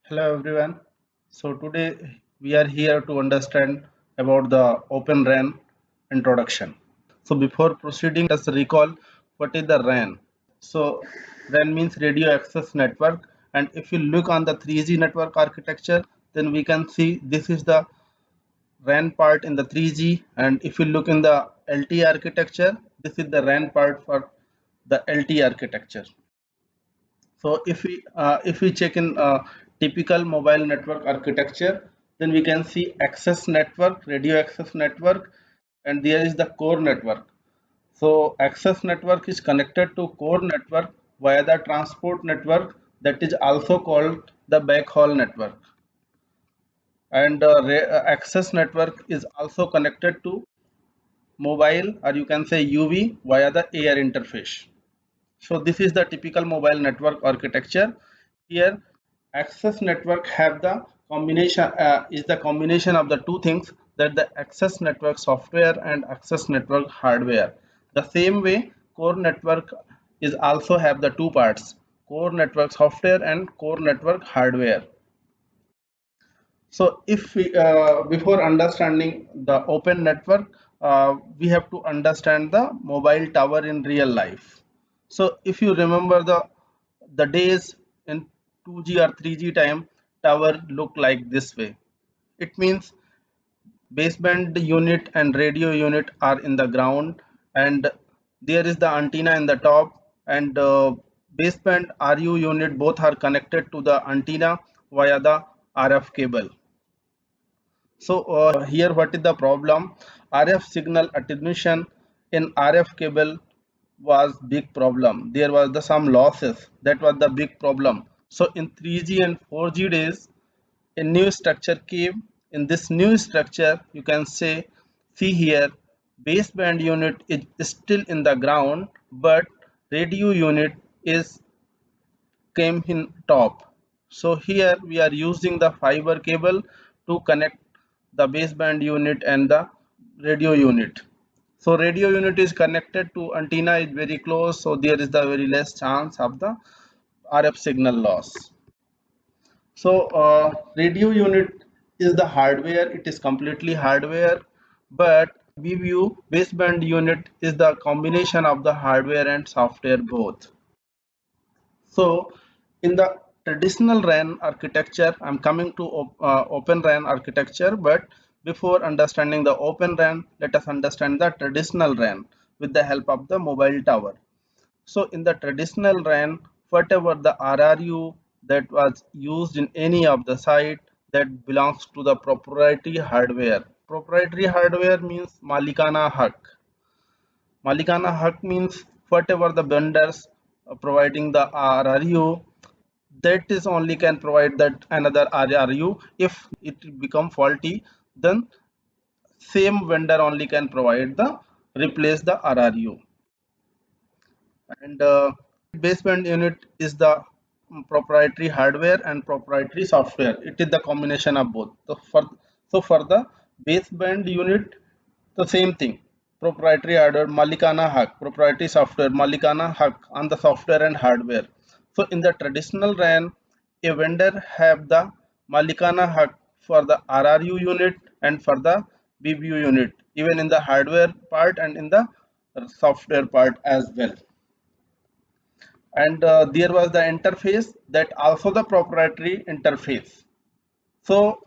Hello everyone. So today we are here to understand about the Open RAN introduction. So before proceeding, let us recall what is the RAN. So RAN means radio access network, and if you look on the 3G network architecture, then we can see this is the RAN part in the 3G, and if you look in the LTE architecture, this is the RAN part for the LTE architecture. So if we check in typical mobile network architecture, then we can see access network, radio access network, and there is the core network. So access network is connected to core network via the transport network that is also called the backhaul network. And access network is also connected to mobile, or you can say UV, via the air interface. So this is the typical mobile network architecture. Here, access network have the combination is the combination of the two things, that the access network software and access network hardware. The same way, core network is also have the two parts: core network software and core network hardware. So if we before understanding the open network, we have to understand the mobile tower in real life. So if you remember the days in 2G or 3G time, tower look like this way. It means baseband unit and radio unit are in the ground, and there is the antenna in the top, and baseband RU unit both are connected to the antenna via the RF cable. So here what is the problem? RF signal attenuation in RF cable was big problem. There was some losses. That was the big problem. So in 3G and 4G days, a new structure came. In this new structure, you can see here, baseband unit is still in the ground, but radio unit is came in top. So here we are using the fiber cable to connect the baseband unit and the radio unit. So radio unit is connected to antenna is very close, so there is the very less chance of the RF signal loss. So radio unit is the hardware, it is completely hardware, but BBU baseband unit is the combination of the hardware and software both. So in the traditional RAN architecture, I'm coming to Open RAN architecture, but before understanding the Open RAN, let us understand the traditional RAN with the help of the mobile tower. So in the traditional RAN, whatever the RRU that was used in any of the site, that belongs to the proprietary hardware. Proprietary hardware means Malikana Haq. Malikana Haq means whatever the vendors providing the RRU, that is only can provide that another RRU. If it become faulty, then same vendor only can provide the replace the RRU. And baseband unit is the proprietary hardware and proprietary software. It is the combination of both. So for the baseband unit, the same thing: proprietary hardware Malikana Haq, proprietary software Malikana Haq on the software and hardware. So in the traditional RAN, a vendor have the Malikana Haq for the RRU unit and for the BBU unit, even in the hardware part and in the software part as well. And there was the interface, that also the proprietary interface. So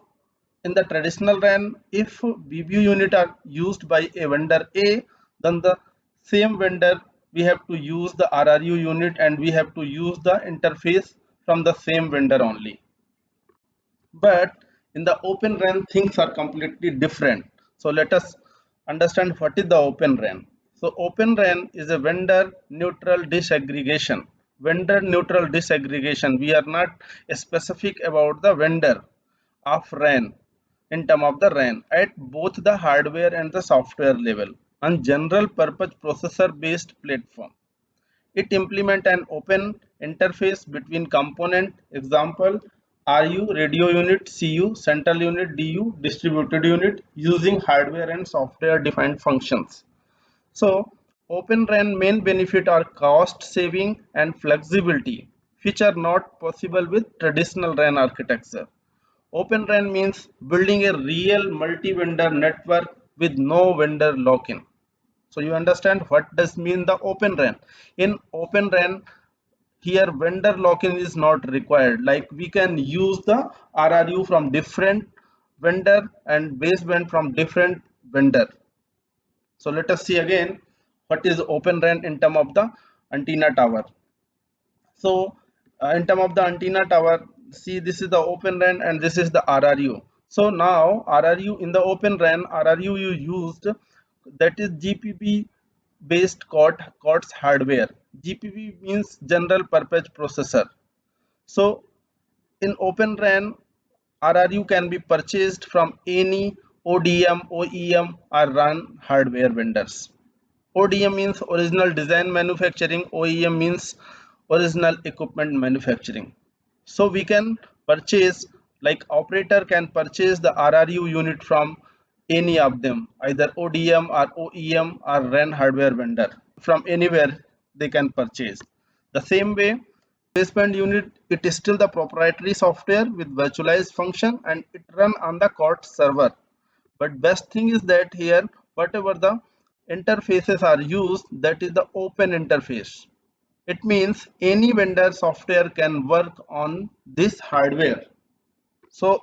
in the traditional RAN, if BBU unit are used by a vendor A, then the same vendor we have to use the RRU unit, and we have to use the interface from the same vendor only. But in the Open RAN, things are completely different. So let us understand what is the Open RAN. So Open RAN is a vendor neutral disaggregation. Vendor neutral disaggregation. We are not specific about the vendor of RAN in term of the RAN at both the hardware and the software level on general purpose processor based platform. It implement an open interface between component, example RU, radio unit, CU, central unit, DU, distributed unit, using hardware and software defined functions. So Open RAN main benefit are cost saving and flexibility. which are not possible with traditional RAN architecture. Open RAN means building a real multi-vendor network with no vendor lock-in. So you understand what does mean the Open RAN. In Open RAN, here vendor lock-in is not required. Like we can use the RRU from different vendor and baseband from different vendor. So let us see again what is Open RAN in terms of the antenna tower. So in terms of the antenna tower, see this is the Open RAN and this is the RRU. So now RRU in the Open RAN, RRU you used, that is GPP based COTS hardware. GPP means general purpose processor. So in Open RAN, RRU can be purchased from any ODM, OEM or RAN hardware vendors. ODM means original design manufacturing, OEM means original equipment manufacturing. So we can purchase, like operator can purchase the RRU unit from any of them, either ODM or OEM or RAN hardware vendor. From anywhere they can purchase. The same way, baseband unit, it is still the proprietary software with virtualized function and it run on the COTS server. But best thing is that here whatever the interfaces are used, that is the open interface. It means any vendor software can work on this hardware. So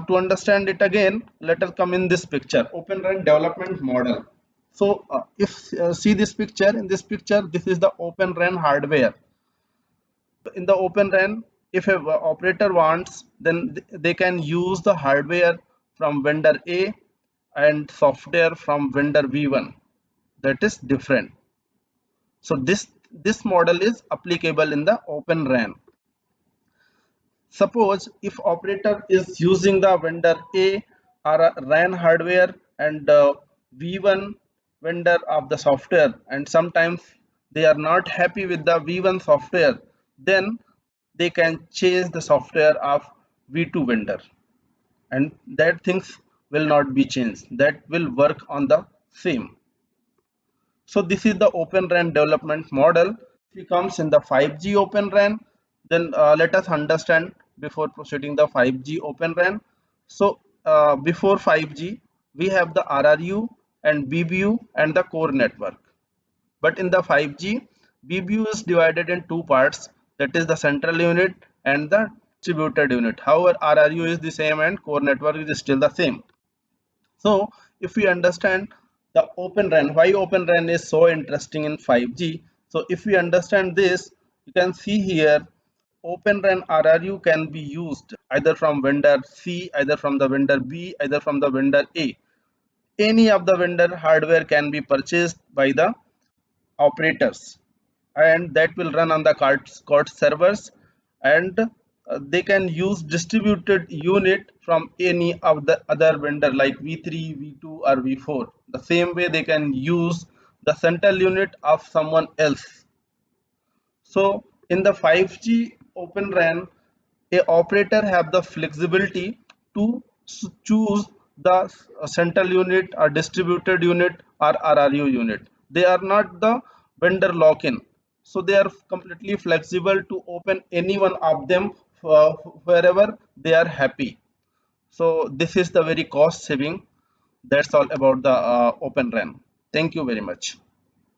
to understand it again, let us come in this picture, Open RAN development model. So if see this picture, in this picture this is the Open RAN hardware. In the Open RAN, if a operator wants, then they can use the hardware from vendor A and software from vendor V1. That is different. So this model is applicable in the Open RAN. Suppose if operator is using the vendor A or a RAN hardware and V1 vendor of the software, and sometimes they are not happy with the V1 software, then they can change the software of V2 vendor, and that things will not be changed. That will work on the same. So this is the Open RAN development model. If it comes in the 5G Open RAN, then let us understand before proceeding the 5G Open RAN. So before 5G, we have the RRU and BBU and the core network. But in the 5G, BBU is divided in two parts, that is the central unit and the distributed unit. However, RRU is the same and core network is still the same. So if we understand the Open RAN, why Open RAN is so interesting in 5G. So if we understand this, you can see here Open RAN RRU can be used either from vendor C, either from the vendor B, either from the vendor A. Any of the vendor hardware can be purchased by the operators, and that will run on the COTS servers, and they can use distributed unit from any of the other vendor like V3, V2 or V4. The same way they can use the central unit of someone else. So in the 5G Open RAN, a operator have the flexibility to choose the central unit or distributed unit or RRU unit. They are not the vendor lock-in. So they are completely flexible to open any one of them wherever they are happy. So this is the very cost saving. That's all about the Open RAN. Thank you very much.